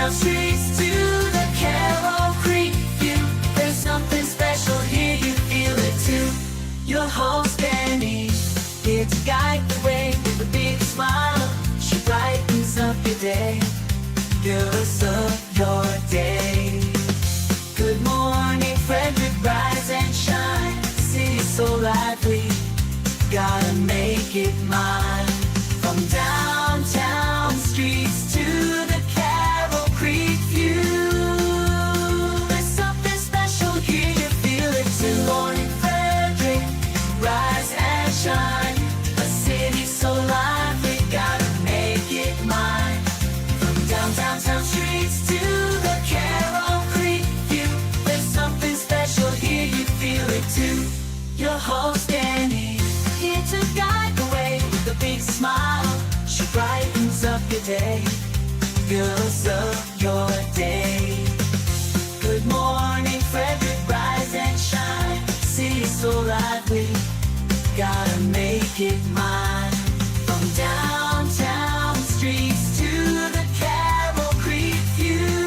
downtown streets to the Carroll Creek view. There's something special here, you feel it too. Your host Dani, here to guide the way with a big smile. She brightens up your day, girls of your day. Good morning Frederick, rise and shine. City's so lively, gotta make it mine. From downtown streets to the Carroll Creek view. There's something special here, you feel it too. Good morning Frederick, rise and shine. A city so lively, gotta make it mine. From downtown streets to the Carroll Creek view. There's something special here, you feel it too. Your host Dani, here to guide the way with a big smile. She brightens up your day, girls of your day. Good morning Frederick, rise and shine. City's so lively, gotta make it mine. From downtown streets to the Carroll Creek view.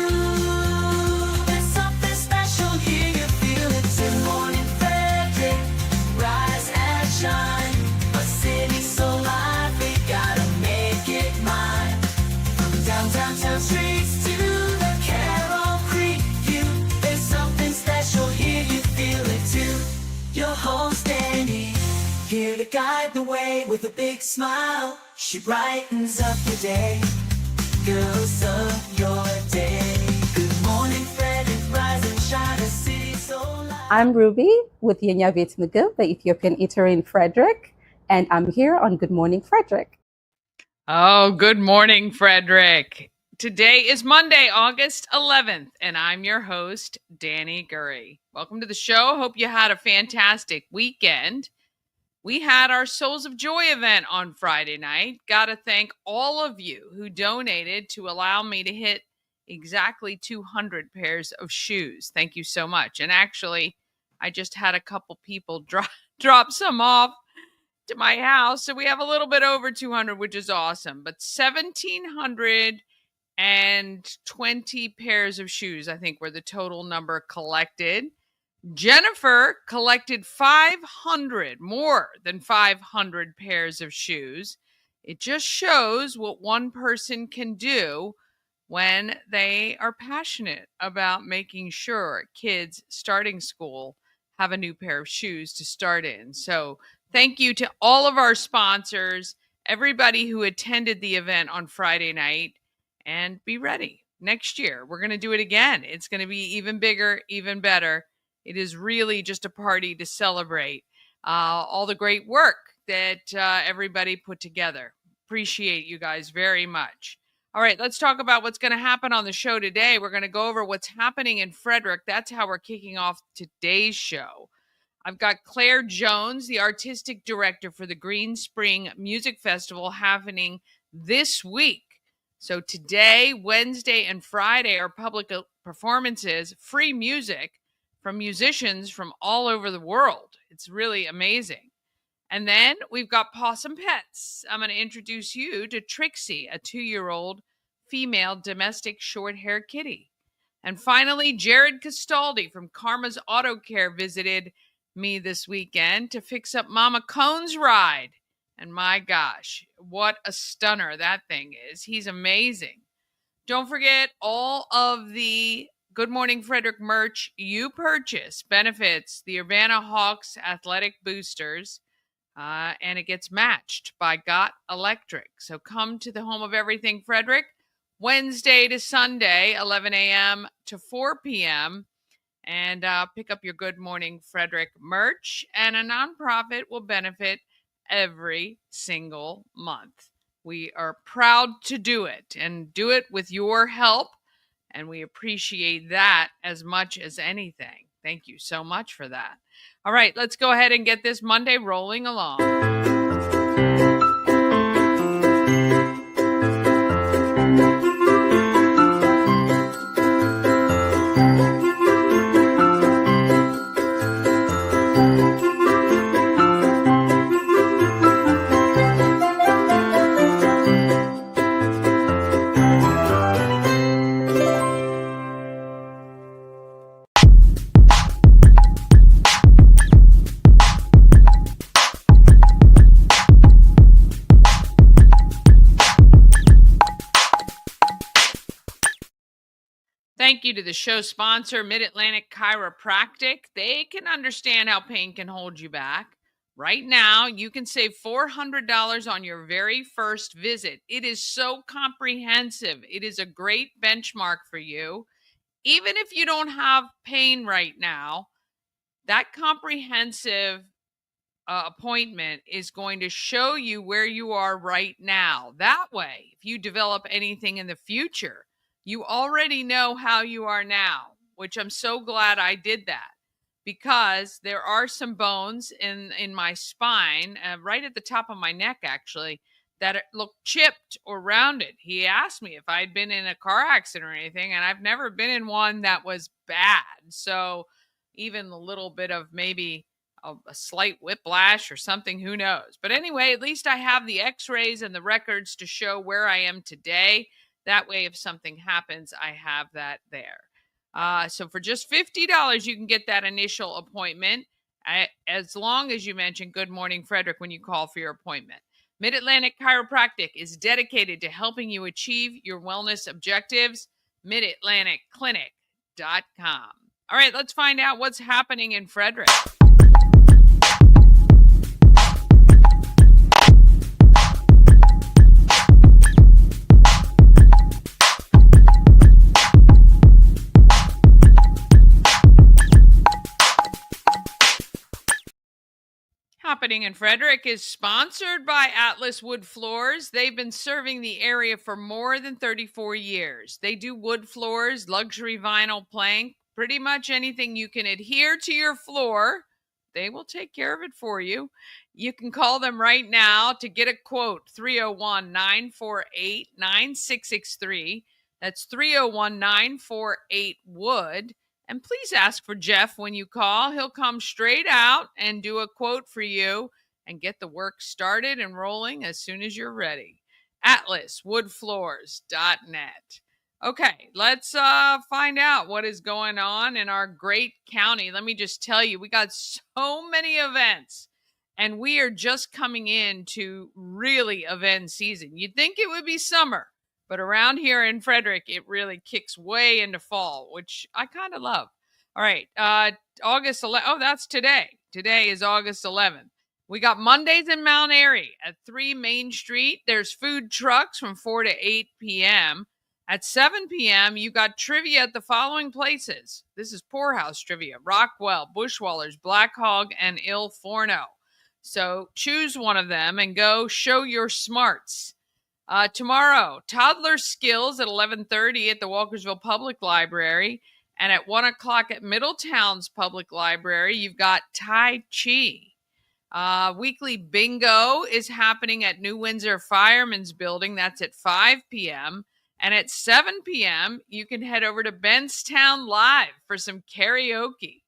There's something special here, you feel it too. Good morning Frederick, rise and shine. A city so lively, gotta make it mine. From downtown streets to the Carroll Creek view. There's something special here, you feel it too. Your host Dani, here to guide the way with a big smile. She brightens up your day, girls of your day. Good morning Frederick, rise and shine. A city so lively. I'm Ruby with Yenyavet ምግብ, the Ethiopian eatery in Frederick, and I'm here on Good Morning Frederick. Oh, good morning, Frederick. Today is Monday, August 11th, and I'm your host, Dani Gurrie. Welcome to the show. Hope you had a fantastic weekend. We had our Souls of Joy event on Friday night. Got to thank all of you who donated to allow me to hit exactly 200 pairs of shoes. Thank you so much. And actually, I just had a couple people drop some off to my house. So we have a little bit over 200, which is awesome. But 1,720 pairs of shoes, I think, were the total number collected. Jennifer collected more than 500 pairs of shoes. It just shows what one person can do when they are passionate about making sure kids starting school have a new pair of shoes to start in. So thank you to all of our sponsors, everybody who attended the event on Friday night, and be ready. Next year, we're going to do it again. It's going to be even bigger, even better. It is really just a party to celebrate all the great work that everybody put together. Appreciate you guys very much. All right, let's talk about what's going to happen on the show today. We're going to go over what's happening in Frederick. That's how we're kicking off today's show. I've got Claire Jones, the artistic director for the Greenspring Music Festival, happening this week. So today, Wednesday, and Friday are public performances, free music from musicians from all over the world. It's really amazing. And then we've got PAWSOME Pets. I'm going to introduce you to Trixie, a 2-year-old female domestic short-hair kitty. And finally, Jared Castaldi from Karma's Auto Care visited me this weekend to fix up Momma Cone's ride. And my gosh, what a stunner that thing is. He's amazing. Don't forget, all of the Good Morning Frederick merch you purchase benefits the Urbana Hawks athletic boosters, and it gets matched by Got Electric. So come to the home of everything Frederick, Wednesday to Sunday, 11 a.m. to 4 p.m., and pick up your Good Morning Frederick merch, and a nonprofit will benefit every single month. We are proud to do it, and do it with your help, and we appreciate that as much as anything. Thank you so much for that. All right, let's go ahead and get this Monday rolling along. Thank you to the show sponsor, Mid-Atlantic Chiropractic. They can understand how pain can hold you back. Right now, you can save $400 on your very first visit. It is so comprehensive. It is a great benchmark for you. Even if you don't have pain right now, that comprehensive appointment is going to show you where you are right now. That way, if you develop anything in the future, you already know how you are now, which I'm so glad I did that, because there are some bones in my spine, right at the top of my neck, actually, that look chipped or rounded. He asked me if I'd been in a car accident or anything, and I've never been in one that was bad. So even a little bit of maybe a slight whiplash or something, who knows? But anyway, at least I have the x-rays and the records to show where I am today. That way, if something happens, I have that there. So for just $50, you can get that initial appointment, as long as you mention Good Morning Frederick when you call for your appointment. Mid-Atlantic Chiropractic is dedicated to helping you achieve your wellness objectives. MidAtlanticClinic.com. All right, let's find out what's happening in Frederick. Happening in Frederick is sponsored by Atlas Wood Floors. They've been serving the area for more than 34 years. They do wood floors, luxury vinyl plank, pretty much anything you can adhere to your floor. They will take care of it for you. You can call them right now to get a quote, 301-948-9663. That's 301-948-WOOD. And please ask for Jeff when you call. He'll come straight out and do a quote for you and get the work started and rolling as soon as you're ready. AtlasWoodFloors.net. Okay, let's find out what is going on in our great county. Let me just tell you, we got so many events, and we are just coming into really event season. You'd think it would be summer, but around here in Frederick, it really kicks way into fall, which I kind of love. All right, August 11th. Oh, that's today. Today is August 11th. We got Mondays in Mount Airy at 3 Main Street. There's food trucks from 4 to 8 p.m. At 7 p.m., you got trivia at the following places. This is Poorhouse Trivia: Rockwell, Bushwallers, Black Hog, and Il Forno. So choose one of them and go show your smarts. Tomorrow, toddler skills at 11:30 at the Walkersville Public Library, and at 1 o'clock at Middletown's Public Library, you've got Tai Chi. Weekly bingo is happening at New Windsor Fireman's Building. That's at 5 p.m. And at 7 p.m., you can head over to Benstown Live for some karaoke.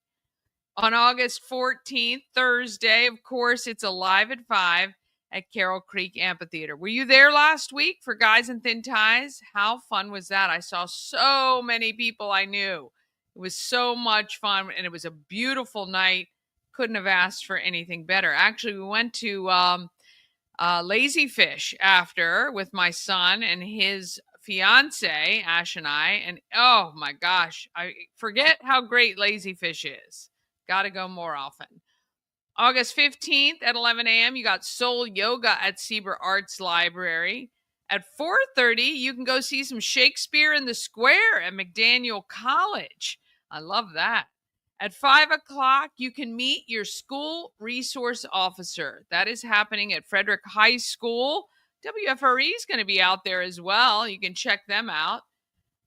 On August 14th, Thursday, of course, it's Alive at 5 at Carroll Creek Amphitheater. Were you there last week for Guys in Thin Ties? How fun was that? I saw so many people I knew. It was so much fun, and it was a beautiful night. Couldn't have asked for anything better. Actually, we went to Lazy Fish after with my son and his fiance, Ash and I, and oh my gosh, I forget how great Lazy Fish is. Got to go more often. August 15th at 11 a.m., you got Soul Yoga at Sieber Arts Library. At 4:30, you can go see some Shakespeare in the Square at McDaniel College. I love that. At 5 o'clock, you can meet your school resource officer. That is happening at Frederick High School. WFRE is going to be out there as well. You can check them out.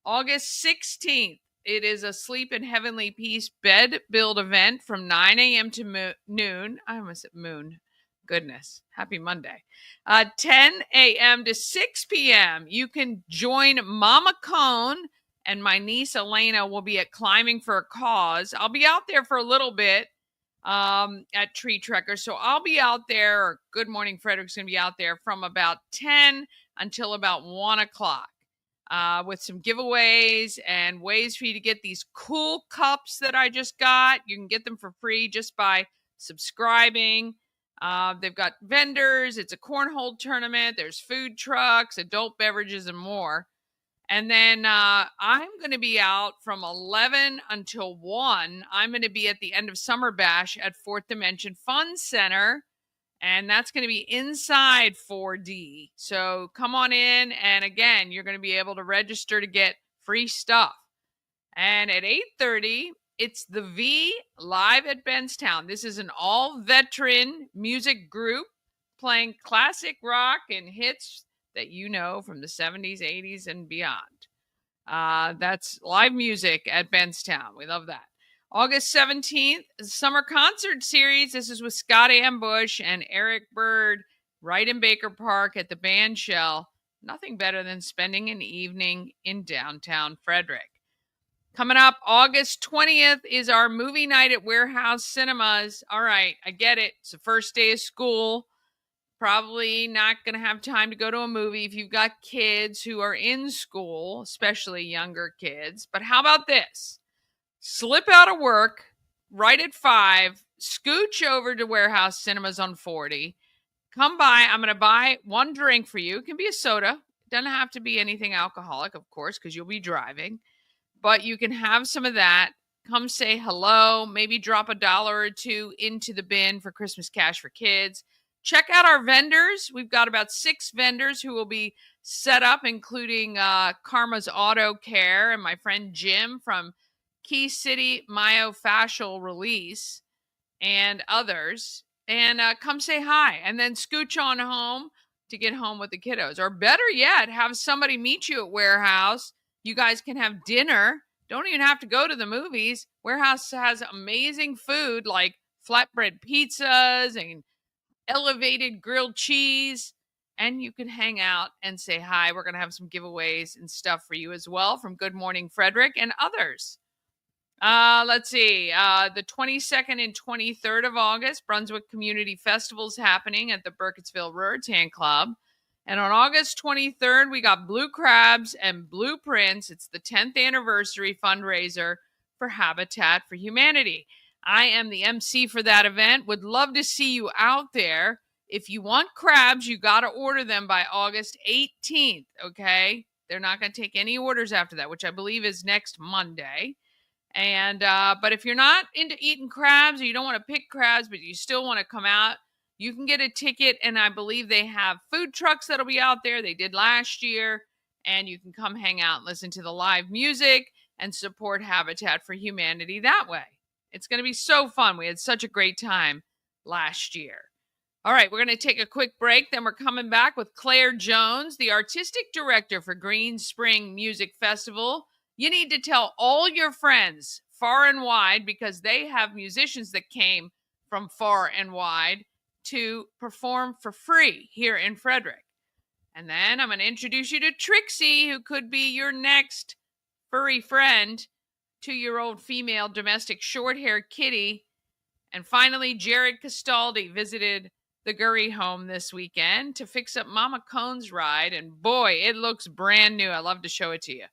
August 16th, it is a Sleep in Heavenly Peace bed build event from 9 a.m. to noon. I almost said moon. Goodness. Happy Monday. 10 a.m. to 6 p.m. You can join Momma Cone, and my niece Elena will be at Climbing for a Cause. I'll be out there for a little bit at Tree Trekker. So I'll be out there, or Good Morning Frederick's going to be out there from about 10 until about 1 o'clock. With some giveaways and ways for you to get these cool cups that I just got. You can get them for free just by subscribing. They've got vendors. It's a cornhole tournament. There's food trucks, adult beverages, and more. And then I'm going to be out from 11 until 1. I'm going to be at the end of Summer Bash at Fourth Dimension Fun Center. And that's going to be inside 4D. So come on in. And again, you're going to be able to register to get free stuff. And at 8:30, it's the V live at Benstown. This is an all-veteran music group playing classic rock and hits that you know from the 70s, 80s, and beyond. That's live music at Benstown. We love that. August 17th, summer concert series. This is with Scott Ambush and Eric Bird right in Baker Park at the Band Shell. Nothing better than spending an evening in downtown Frederick. Coming up August 20th is our movie night at Warehouse Cinemas. All right, I get it. It's the first day of school. Probably not going to have time to go to a movie if you've got kids who are in school, especially younger kids. But how about this? Slip out of work right at 5, scooch over to Warehouse Cinemas on 40. Come by. I'm going to buy one drink for you. It can be a soda. It doesn't have to be anything alcoholic, of course, because you'll be driving. But you can have some of that. Come say hello. Maybe drop $1 or $2 into the bin for Christmas cash for kids. Check out our vendors. We've got about 6 vendors who will be set up, including Karma's Auto Care and my friend Jim from Key City Myofascial Release and others. And come say hi and then scooch on home to get home with the kiddos. Or better yet, have somebody meet you at Warehouse. You guys can have dinner. Don't even have to go to the movies. Warehouse has amazing food like flatbread pizzas and elevated grilled cheese. And you can hang out and say hi. We're going to have some giveaways and stuff for you as well from Good Morning Frederick and others. Let's see. The 22nd and 23rd of August, Brunswick Community Festival is happening at the Burkittsville Raritan Club. And on August 23rd, we got Blue Crabs and Blueprints. It's the 10th anniversary fundraiser for Habitat for Humanity. I am the MC for that event. Would love to see you out there. If you want crabs, you got to order them by August 18th, okay? They're not going to take any orders after that, which I believe is next Monday. And but if you're not into eating crabs or you don't want to pick crabs, but you still want to come out, you can get a ticket. And I believe they have food trucks that'll be out there. They did last year. And you can come hang out and listen to the live music and support Habitat for Humanity that way. It's going to be so fun. We had such a great time last year. All right, we're going to take a quick break. Then we're coming back with Claire Jones, the artistic director for Greenspring Music Festival. You need to tell all your friends far and wide because they have musicians that came from far and wide to perform for free here in Frederick. And then I'm going to introduce you to Trixie, who could be your next furry friend, 2-year-old female domestic shorthair kitty. And finally, Jared Castaldi visited the Gurrie home this weekend to fix up Momma Cone's ride. And boy, it looks brand new. I love to show it to you.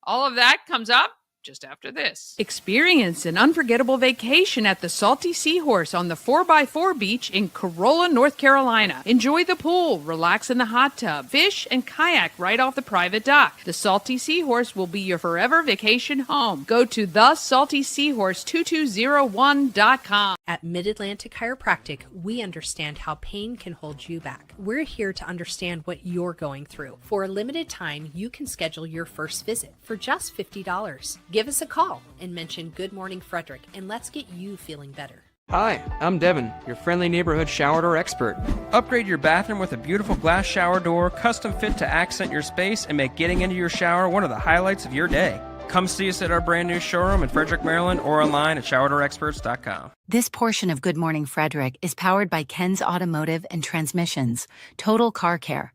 All of that comes up just after this. Experience an unforgettable vacation at the Salty Seahorse on the 4x4 beach in Corolla, North Carolina. Enjoy the pool, relax in the hot tub, fish, and kayak right off the private dock. The Salty Seahorse will be your forever vacation home. Go to thesaltyseahorse2201.com. At Mid-Atlantic Chiropractic, we understand how pain can hold you back. We're here to understand what you're going through. For a limited time, you can schedule your first visit for just $50. Give us a call and mention Good Morning Frederick, and let's get you feeling better. Hi, I'm Devin, your friendly neighborhood shower door expert. Upgrade your bathroom with a beautiful glass shower door, custom fit to accent your space and make getting into your shower one of the highlights of your day. Come see us at our brand new showroom in Frederick, Maryland, or online at showerdoorexperts.com. This portion of Good Morning Frederick is powered by Ken's Automotive and Transmissions, Total Car Care.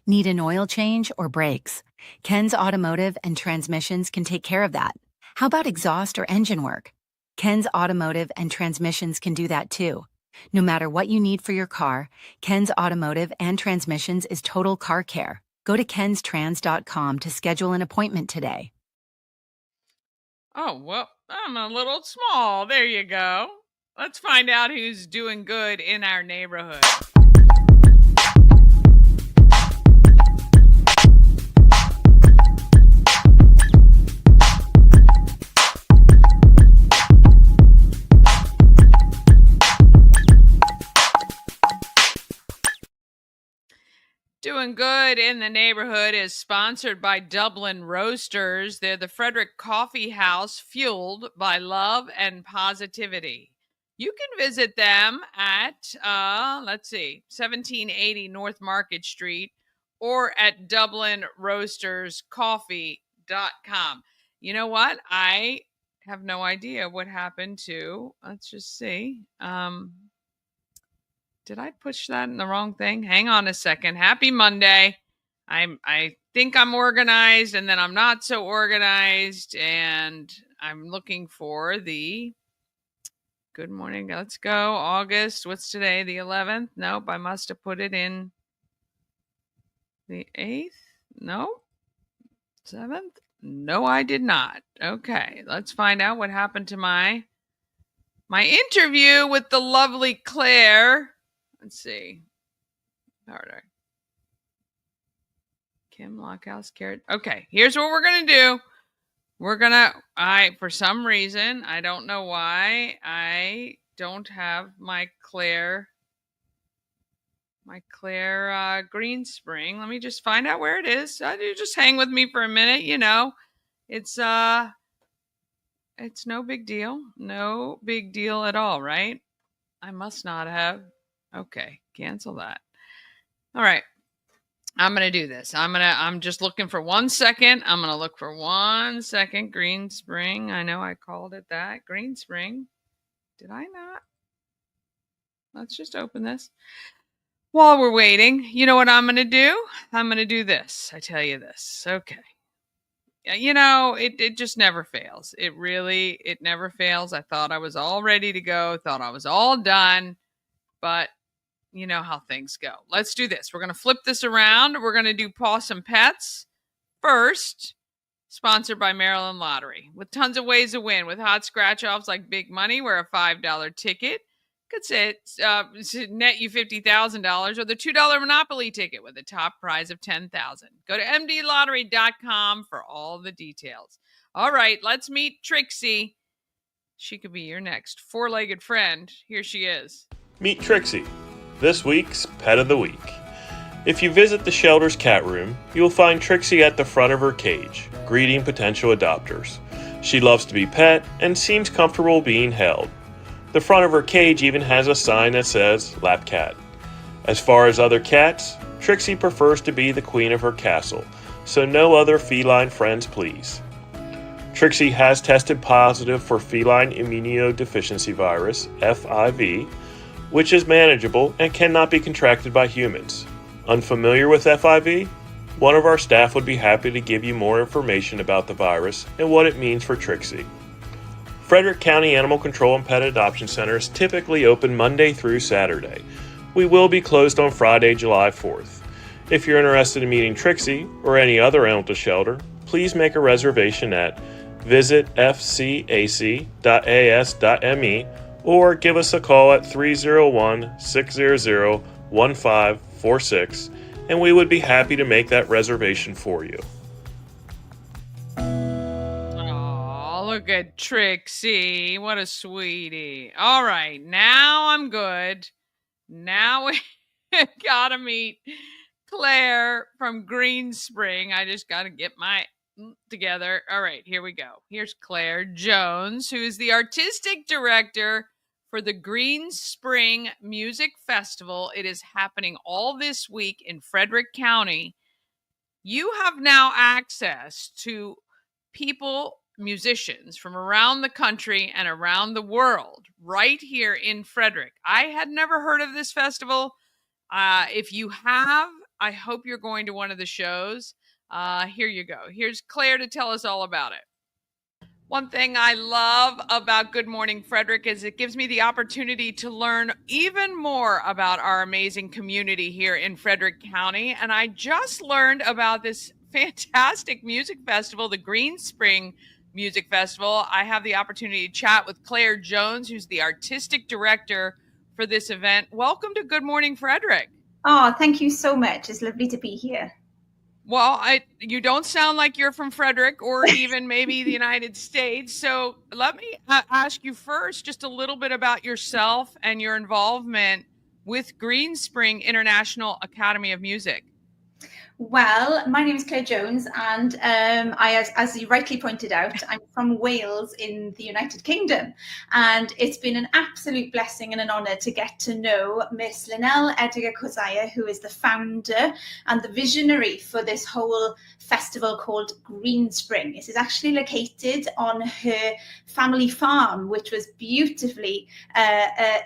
Need an oil change or brakes? Ken's Automotive and Transmissions can take care of that. How about exhaust or engine work? Ken's Automotive and Transmissions can do that too. No matter what you need for your car, Ken's Automotive and Transmissions is Total Car Care. Go to kenstrans.com to schedule an appointment today. Oh, well, I'm a little small. There you go. Let's find out who's doing good in our neighborhood. Doing Good in the Neighborhood is sponsored by Dublin Roasters. They're the Frederick Coffee House fueled by love and positivity. You can visit them at, 1780 North Market Street or at DublinRoastersCoffee.com. You know what? I have no idea what happened to, let's just see. Did I push that in the wrong thing? Hang on a second. Happy Monday. I think I'm organized and then I'm not so organized and I'm looking for the good morning. Let's go. August. What's today? The 11th? Nope. I must have put it in the 8th. Nope. 7th? No, I did not. Okay. Let's find out what happened to my interview with the lovely Claire. Let's see. Harder. Kim Lockhouse Carrot. Okay, here's what we're gonna do. For some reason, I don't know why, I don't have my Claire Greenspring. Let me just find out where it is. You just hang with me for a minute. You know, it's no big deal. No big deal at all, right? I must not have. Okay, cancel that. All right. I'm going to do this. I'm just looking for 1 second. I'm going to look for 1 second. Greenspring. I know I called it that. Greenspring. Did I not? Let's just open this. While we're waiting, you know what I'm going to do? I'm going to do this. I tell you this. Okay. You know, it just never fails. It never fails. I thought I was all ready to go. Thought I was all done. But you know how things go. Let's do this. We're going to flip this around. We're going to do PAWSOME Pets first, sponsored by Maryland Lottery. With tons of ways to win. With hot scratch-offs like big money, where a $5 ticket could net you $50,000, or the $2 Monopoly ticket with a top prize of $10,000. Go to mdlottery.com for all the details. All right, let's meet Trixie. She could be your next four-legged friend. Here she is. Meet Trixie, this week's Pet of the Week. If you visit the shelter's cat room, you will find Trixie at the front of her cage, greeting potential adopters. She loves to be pet and seems comfortable being held. The front of her cage even has a sign that says Lap Cat. As far as other cats, Trixie prefers to be the queen of her castle, so no other feline friends please. Trixie has tested positive for feline immunodeficiency virus, FIV, which is manageable and cannot be contracted by humans. Unfamiliar with FIV? One of our staff would be happy to give you more information about the virus and what it means for Trixie. Frederick County Animal Control and Pet Adoption Center is typically open Monday through Saturday. We will be closed on Friday, July 4th. If you're interested in meeting Trixie or any other animal to shelter, please make a reservation at visitfcac.as.me or give us a call at 301-600-1546, and we would be happy to make that reservation for you. Oh, look at Trixie. What a sweetie. All right, now I'm good. Now we gotta meet Claire from Greenspring. I just gotta get my together. All right, here we go. Here's Claire Jones, who is the artistic director for the Greenspring Music Festival. It is happening all this week in Frederick County. You have now access to people, musicians from around the country and around the world right here in Frederick. I had never heard of this festival. If you have, I hope you're going to one of the shows. Here you go. Here's Claire to tell us all about it. One thing I love about Good Morning Frederick is it gives me the opportunity to learn even more about our amazing community here in Frederick County. And I just learned about this fantastic music festival, the Greenspring Music Festival. I have the opportunity to chat with Claire Jones, who's the artistic director for this event. Welcome to Good Morning Frederick. Oh, thank you so much. It's lovely to be here. Well, you don't sound like you're from Frederick or even maybe the United States. So let me ask you first just a little bit about yourself and your involvement with Greenspring International Academy of Music. Well, my name is Claire Jones, and as you rightly pointed out, I'm from Wales in the United Kingdom. And it's been an absolute blessing and an honour to get to know Miss Linnell Edgar Kozaya, who is the founder and the visionary for this whole festival called Greenspring. It is actually located on her family farm, which was beautifully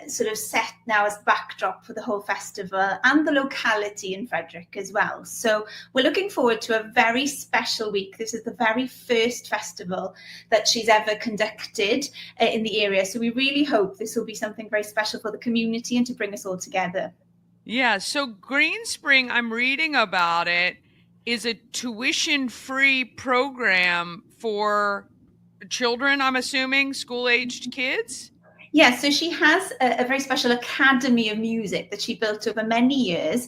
sort of set now as the backdrop for the whole festival, and the locality in Frederick as well. So we're looking forward to a very special week. This is the very first festival that she's ever conducted in the area. So we really hope this will be something very special for the community and to bring us all together. Yeah, so Greenspring, I'm reading about it, is a tuition-free program for children, I'm assuming, school-aged kids? Yeah, so she has a very special academy of music that she built over many years,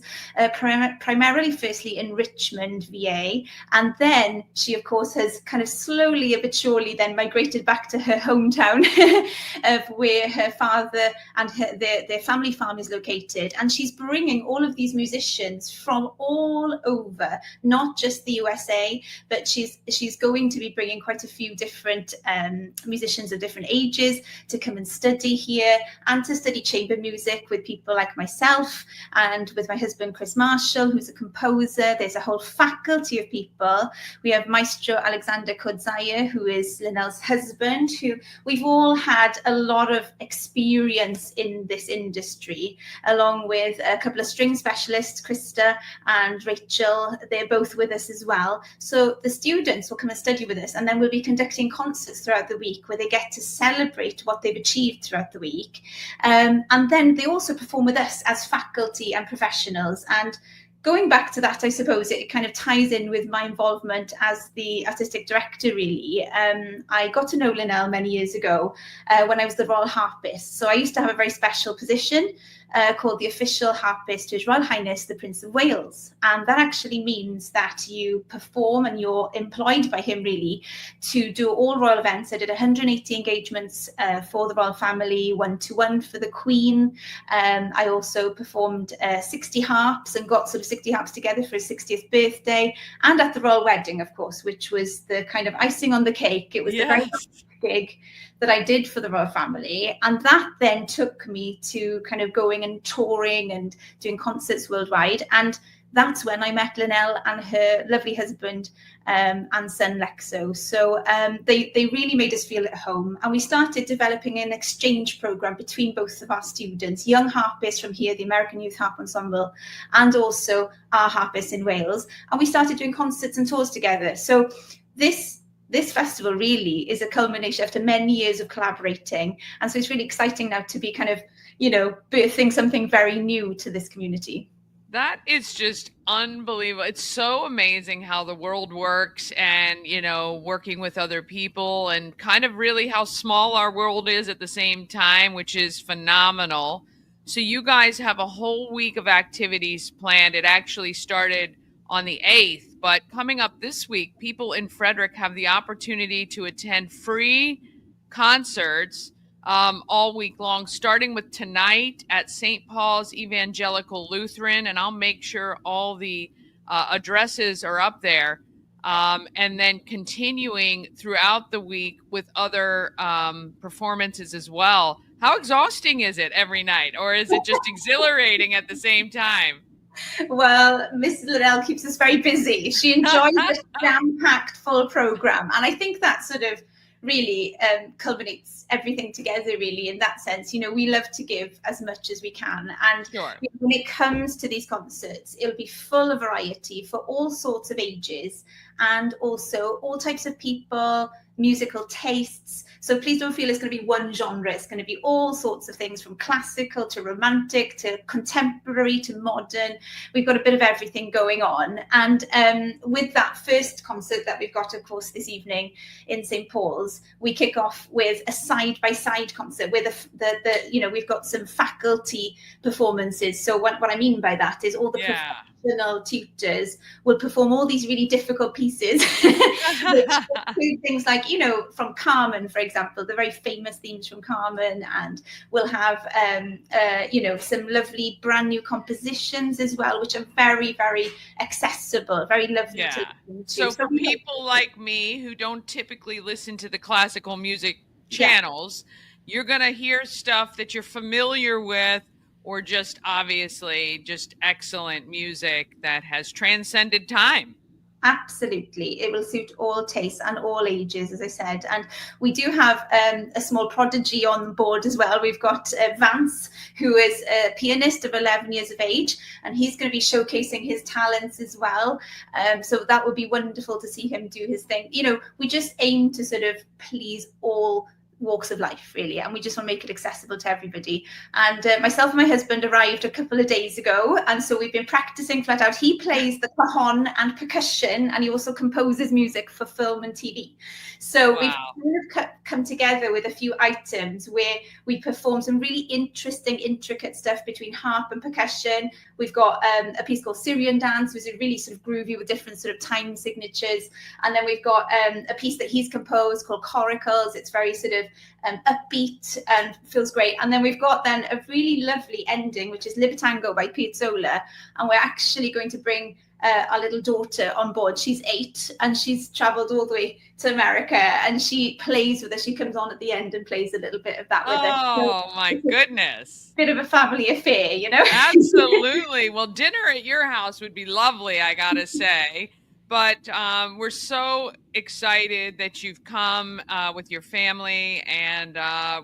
primarily firstly in Richmond, VA, and then she, of course, has kind of slowly, a bit surely, then migrated back to her hometown of where her father and their family farm is located. And she's bringing all of these musicians from all over, not just the USA, but she's going to be bringing quite a few different musicians of different ages to come and study here, and to study chamber music with people like myself and with my husband Chris Marshall, who's a composer. There's a whole faculty of people. We have Maestro Alexander Kodzaya, who is Linnell's husband, who we've all had a lot of experience in this industry, along with a couple of string specialists, Krista and Rachel. They're both with us as well. So the students will come and study with us, and then we'll be conducting concerts throughout the week where they get to celebrate what they've achieved throughout the week. And then they also perform with us as faculty and professionals. And going back to that, I suppose it kind of ties in with my involvement as the artistic director, really. I got to know Linnell many years ago when I was the Royal Harpist. So I used to have a very special position called the official harpist to His Royal Highness the Prince of Wales. And that actually means that you perform and you're employed by him really to do all royal events. I did 180 engagements for the royal family, 1-to-1 for the Queen. I also performed 60 harps and got sort of 60 harps together for his 60th birthday, and at the royal wedding, of course, which was the kind of icing on the cake. It was the very first gig that I did for the royal family, and that then took me to kind of going and touring and doing concerts worldwide. And that's when I met Linnell and her lovely husband and son Lexo. So they really made us feel at home, and we started developing an exchange program between both of our students, young harpists from here, the American Youth Harp Ensemble, and also our harpists in Wales. And we started doing concerts and tours together. So this festival really is a culmination after many years of collaborating. And so it's really exciting now to be kind of, birthing something very new to this community. That is just unbelievable. It's so amazing how the world works, and, working with other people, and kind of really how small our world is at the same time, which is phenomenal. So you guys have a whole week of activities planned. It actually started on the 8th, but coming up this week, people in Frederick have the opportunity to attend free concerts all week long, starting with tonight at St. Paul's Evangelical Lutheran, and I'll make sure all the addresses are up there, and then continuing throughout the week with other performances as well. How exhausting is it every night, or is it just exhilarating at the same time? Well, Miss Linnell keeps us very busy. She enjoys the jam-packed full program, and I think that sort of really culminates everything together, really, in that sense. We love to give as much as we can, and when it comes to these concerts, it'll be full of variety for all sorts of ages, and also all types of people, musical tastes. So please don't feel it's going to be one genre. It's going to be all sorts of things, from classical to romantic to contemporary to modern. We've got a bit of everything going on. And with that first concert that we've got, of course, this evening in St. Paul's, we kick off with a side-by-side concert where we've got some faculty performances. So what I mean by that is all the professional tutors will perform all these really difficult pieces, which include things like, you know, from Carmen, for example, the very famous themes from Carmen, and we'll have, you know, some lovely brand new compositions as well, which are very, very accessible, very lovely to listen to. So for people like me who don't typically listen to the classical music channels, you're going to hear stuff that you're familiar with, or just obviously just excellent music that has transcended time. Absolutely. It will suit all tastes and all ages, as I said. And we do have a small prodigy on board as well. We've got Vance, who is a pianist of 11 years of age, and he's going to be showcasing his talents as well. So that would be wonderful to see him do his thing. You know, we just aim to sort of please all walks of life, really, and we just want to make it accessible to everybody. And myself and my husband arrived a couple of days ago, and so we've been practicing flat out. He plays the cajon and percussion, and he also composes music for film and TV. So we've kind of come together with a few items where we perform some really interesting, intricate stuff between harp and percussion. We've got a piece called Syrian Dance, which is really sort of groovy with different sort of time signatures. And then we've got a piece that he's composed called Coracles. It's very sort of upbeat and feels great. And then we've got then a really lovely ending, which is Libertango by Piazzolla. And we're actually going to bring our little daughter on board. She's 8 and she's traveled all the way to America, and she plays with us. She comes on at the end and plays a little bit of that with us. Oh, my goodness. Bit of a family affair, you know? Absolutely. Well, dinner at your house would be lovely, I gotta say. But we're so excited that you've come with your family, and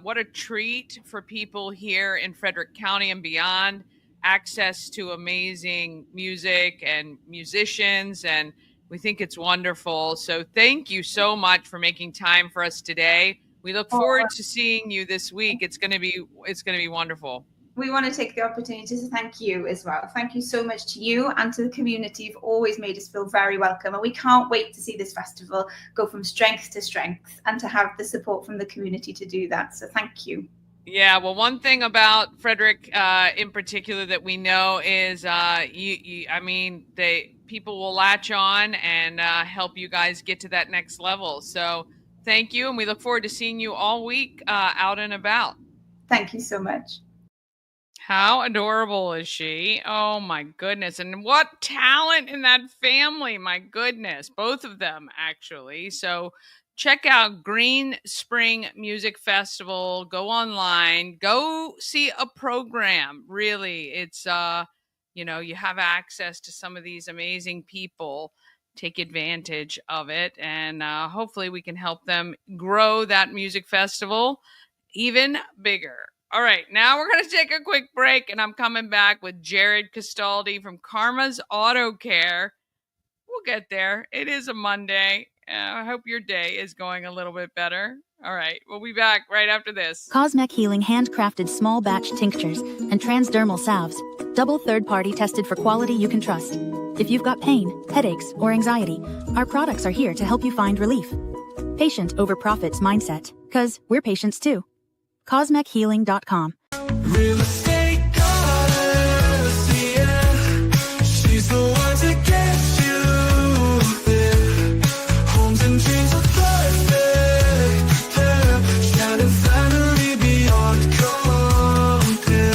what a treat for people here in Frederick County and beyond. Access to amazing music and musicians, and we think it's wonderful. So thank you so much for making time for us today. We look forward to seeing you this week. It's going to be wonderful. We want to take the opportunity to thank you as well. Thank you so much to you and to the community. You've always made us feel very welcome, and we can't wait to see this festival go from strength to strength and to have the support from the community to do that. So thank you. Yeah, well, one thing about Frederick in particular that we know is, people will latch on and help you guys get to that next level. So thank you, and we look forward to seeing you all week out and about. Thank you so much. How adorable is she? Oh, my goodness. And what talent in that family. My goodness. Both of them, actually. So check out Greenspring Music Festival. Go online. Go see a program. Really, it's, you have access to some of these amazing people. Take advantage of it. And hopefully we can help them grow that music festival even bigger. All right, now we're going to take a quick break, and I'm coming back with Jared Castaldi from Karma's Auto Care. We'll get there. It is a Monday. I hope your day is going a little bit better. All right, we'll be back right after this. Cosmec Healing handcrafted small batch tinctures and transdermal salves. Double third-party tested for quality you can trust. If you've got pain, headaches, or anxiety, our products are here to help you find relief. Patient over profits mindset, 'cause we're patients too. CosmecHealing.com. Real estate goddess, yeah. She's the one to get you there. Homes and dreams are perfect, yeah. Shining finally beyond compare.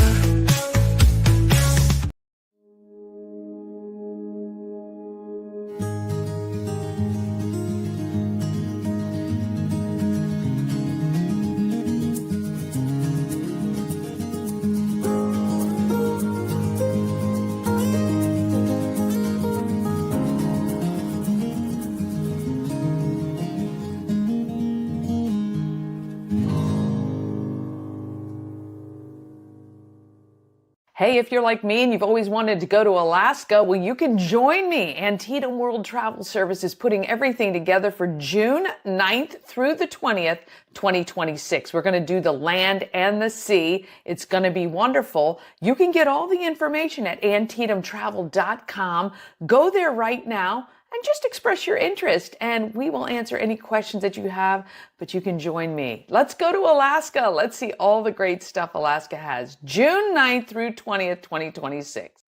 Hey, if you're like me and you've always wanted to go to Alaska, well, you can join me. Antietam World Travel Service is putting everything together for June 9th through the 20th, 2026. We're going to do the land and the sea. It's going to be wonderful. You can get all the information at antietamtravel.com. Go there right now and just express your interest, and we will answer any questions that you have, but you can join me. Let's go to Alaska. Let's see all the great stuff Alaska has. June 9th through 20th, 2026.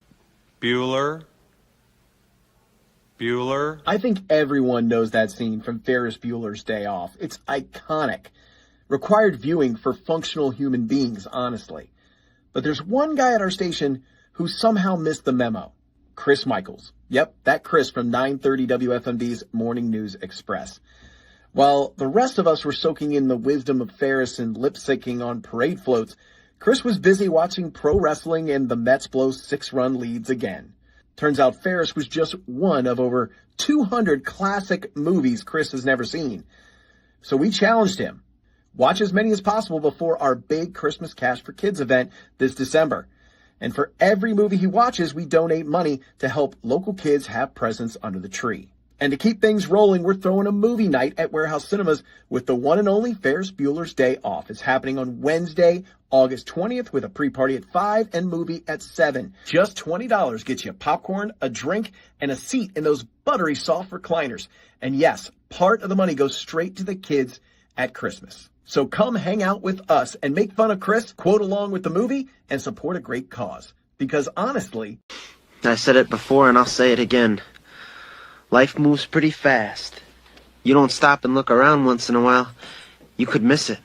Bueller, Bueller. I think everyone knows that scene from Ferris Bueller's Day Off. It's iconic. Required viewing for functional human beings, honestly. But there's one guy at our station who somehow missed the memo. Chris Michaels. Yep, that Chris from 930 WFMD's Morning News Express. While the rest of us were soaking in the wisdom of Ferris and lip-syncing on parade floats, Chris was busy watching pro wrestling and the Mets blow 6-run leads again. Turns out Ferris was just one of over 200 classic movies Chris has never seen. So we challenged him. Watch as many as possible before our big Christmas Cash for Kids event this December. And for every movie he watches, we donate money to help local kids have presents under the tree. And to keep things rolling, we're throwing a movie night at Warehouse Cinemas with the one and only Ferris Bueller's Day Off. It's happening on Wednesday, August 20th with a pre-party at 5 and movie at 7. Just $20 gets you popcorn, a drink, and a seat in those buttery soft recliners. And yes, part of the money goes straight to the kids at Christmas. So come hang out with us and make fun of Chris, quote along with the movie, and support a great cause. Because honestly... I said it before and I'll say it again. Life moves pretty fast. You don't stop and look around once in a while, you could miss it.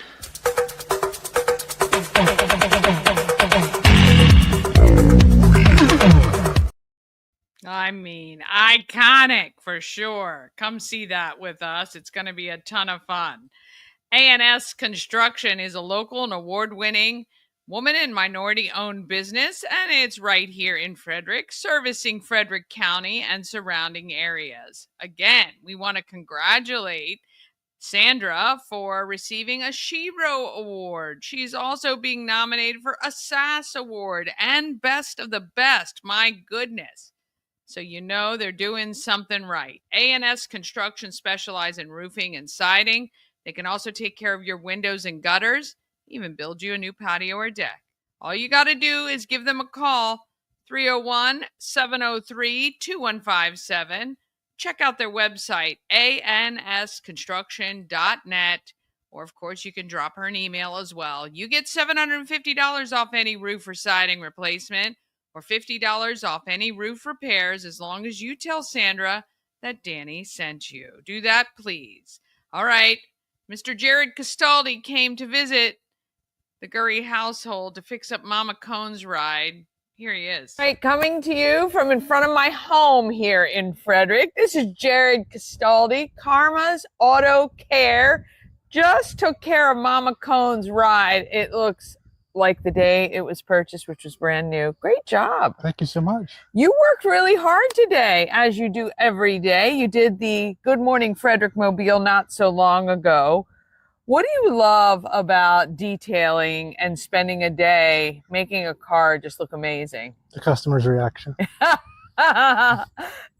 I mean, iconic for sure. Come see that with us. It's going to be a ton of fun. A&S Construction is a local and award-winning woman and minority-owned business, and it's right here in Frederick, servicing Frederick County and surrounding areas. Again, we want to congratulate Sandra for receiving a Shiro Award. She's also being nominated for a SAS Award and Best of the Best. My goodness. So you know they're doing something right. A&S Construction specializes in roofing and siding. They can also take care of your windows and gutters, even build you a new patio or deck. All you got to do is give them a call, 301-703-2157. Check out their website, ansconstruction.net. Or, of course, you can drop her an email as well. You get $750 off any roof or siding replacement or $50 off any roof repairs as long as you tell Sandra that Dani sent you. Do that, please. All right. Mr. Jared Castaldi came to visit the Gurrie household to fix up Momma Cone's ride. Here he is. All right, coming to you from in front of my home here in Frederick. This is Jared Castaldi. Karma's Auto Care just took care of Momma Cone's ride. It looks like the day it was purchased, which was brand new. Great job. Thank you so much. You worked really hard today, as you do every day. You did the Good Morning Frederick Mobile not so long ago. What do you love about detailing and spending a day making a car just look amazing? The customer's reaction.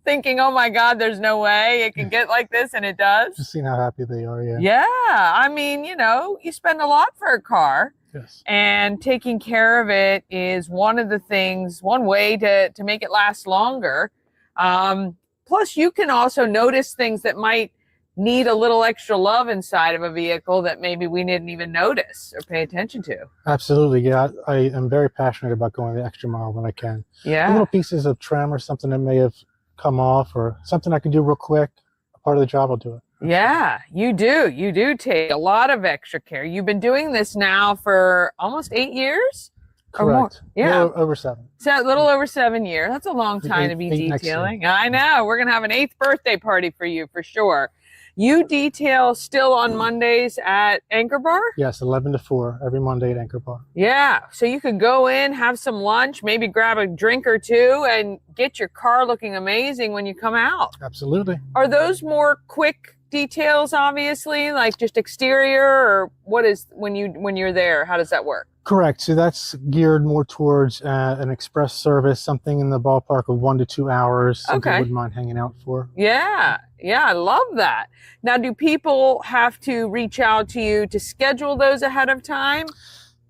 Thinking, oh my God, there's no way it can get like this, and it does. Just seeing how happy they are, yeah. Yeah, I mean, you know, you spend a lot for a car. Yes. And taking care of it is one of the things, one way to make it last longer. Plus, you can also notice things that might need a little extra love inside of a vehicle that maybe we didn't even notice or pay attention to. Absolutely, yeah. I am very passionate about going the extra mile when I can. Yeah. Little pieces of trim or something that may have come off or something I can do real quick, a part of the job, I'll do it. Yeah, you do. You do take a lot of extra care. You've been doing this now for almost 8 years? Correct. Or more. Yeah. Over 7. So a little over 7 years. That's a long time to be detailing. I know. We're going to have an 8th birthday party for you for sure. You detail still on Mondays at Anchor Bar? Yes, 11 to 4 every Monday at Anchor Bar. Yeah, so you could go in, have some lunch, maybe grab a drink or two, and get your car looking amazing when you come out. Absolutely. Are those more quick details, obviously, like just exterior, or what is when you're there? How does that work? Correct. So that's geared more towards an express service, something in the ballpark of 1 to 2 hours. Something I wouldn't mind hanging out for. Yeah, I love that. Now, do people have to reach out to you to schedule those ahead of time?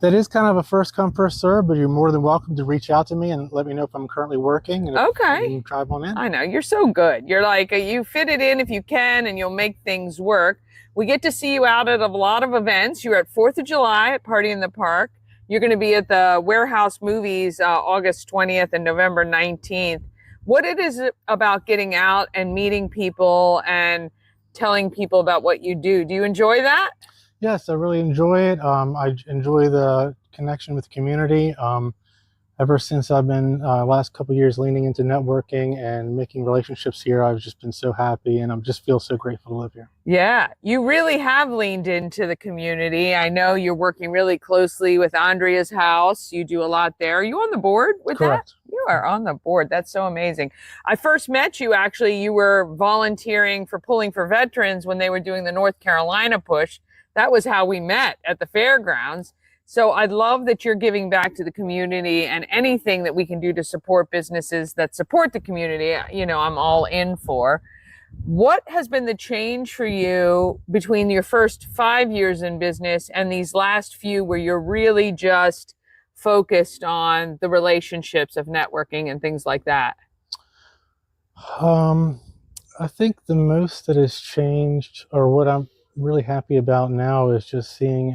That is kind of a first come, first serve, but you're more than welcome to reach out to me and let me know if I'm currently working. And okay. You can drive on in. I know. You're so good. You're like, you fit it in if you can, and you'll make things work. We get to see you out at a lot of events. You're at 4th of July at Party in the Park. You're going to be at the Warehouse Movies August 20th and November 19th. what it is about getting out and meeting people and telling people about what you do. Do you enjoy that? Yes, I really enjoy it. I enjoy the connection with the community. Ever since I've been last couple of years leaning into networking and making relationships here, I've just been so happy, and I just feel so grateful to live here. Yeah, you really have leaned into the community. I know you're working really closely with Andrea's house. You do a lot there. Are you on the board with Correct. that? You are on the board. That's so amazing. I first met you, actually, you were volunteering for Pulling for Veterans when they were doing the North Carolina push. That was how we met at the fairgrounds. So I love that you're giving back to the community, and anything that we can do to support businesses that support the community, you know, I'm all in for. What has been the change for you between your first 5 years in business and these last few where you're really just focused on the relationships of networking and things like that? I think the most that has changed, or what I'm really happy about now, is just seeing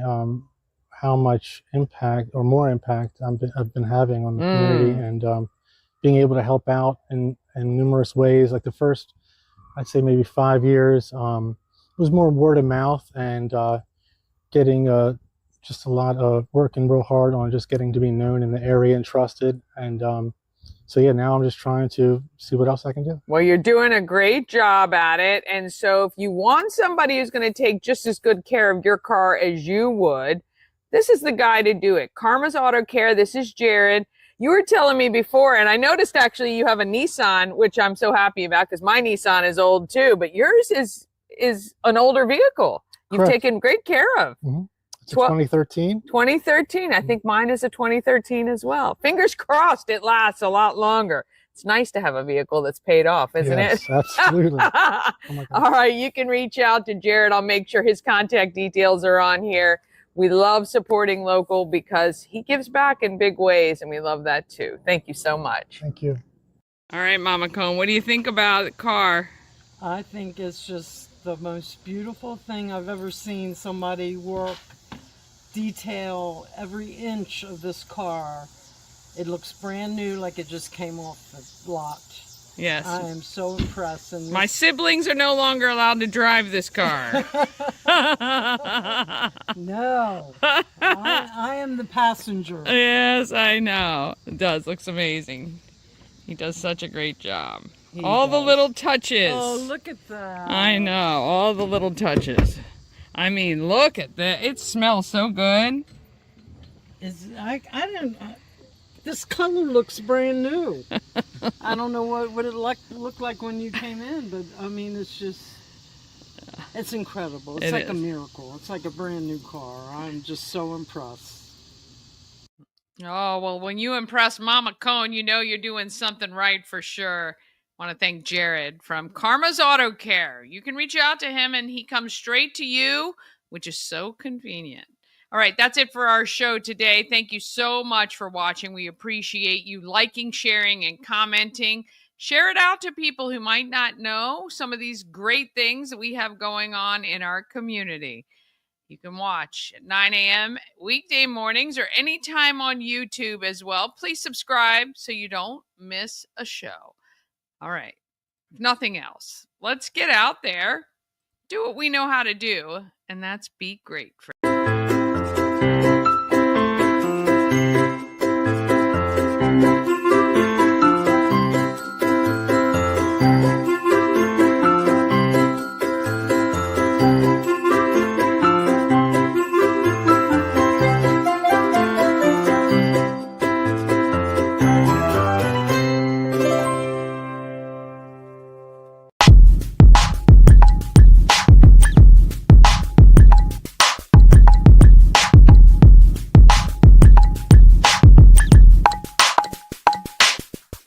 how much impact or more impact I've been having on the community, and being able to help out in numerous ways. Like the first, I'd say maybe 5 years, it was more word of mouth and getting just a lot of working real hard on just getting to be known in the area and trusted. And so yeah, now I'm just trying to see what else I can do. Well, you're doing a great job at it. And so if you want somebody who's going to take just as good care of your car as you would, this is the guy to do it. Karma's Auto Care. This is Jared. You were telling me before, and I noticed actually you have a Nissan, which I'm so happy about because my Nissan is old too, but yours is an older vehicle. You've Correct. taken great care of. Mm-hmm. It's a 2013. 2013. I think mine is a 2013 as well. Fingers crossed it lasts a lot longer. It's nice to have a vehicle that's paid off, isn't Yes, it? absolutely. Oh my God. All right, you can reach out to Jared. I'll make sure his contact details are on here. We love supporting local because he gives back in big ways, and we love that too. Thank you so much. Thank you. All right, Momma Cone, what do you think about the car? I think it's just the most beautiful thing I've ever seen. Somebody work, detail every inch of this car. It looks brand new, like it just came off the lot. Yes. I am so impressed. And My siblings are no longer allowed to drive this car. No, I am the passenger. Yes, I know. It does. Looks amazing. He does such a great job. He All the does. little touches. Oh, look at that. I know. All the little touches. I mean, look at that. It smells so good. I don't. This color looks brand new. I don't know what it looked like when you came in, but I mean, it's incredible. It's like a miracle. It's like a brand new car. I'm just so impressed. Oh, well, when you impress Momma Cone, you know you're doing something right for sure. I want to thank Jared from Karma's Auto Care. You can reach out to him and he comes straight to you, which is so convenient. All right, that's it for our show today. Thank you so much for watching. We appreciate you liking, sharing, and commenting. Share it out to people who might not know some of these great things that we have going on in our community. You can watch at 9 a.m. weekday mornings or anytime on YouTube as well. Please subscribe so you don't miss a show. All right, if nothing else, let's get out there, do what we know how to do, and that's be great.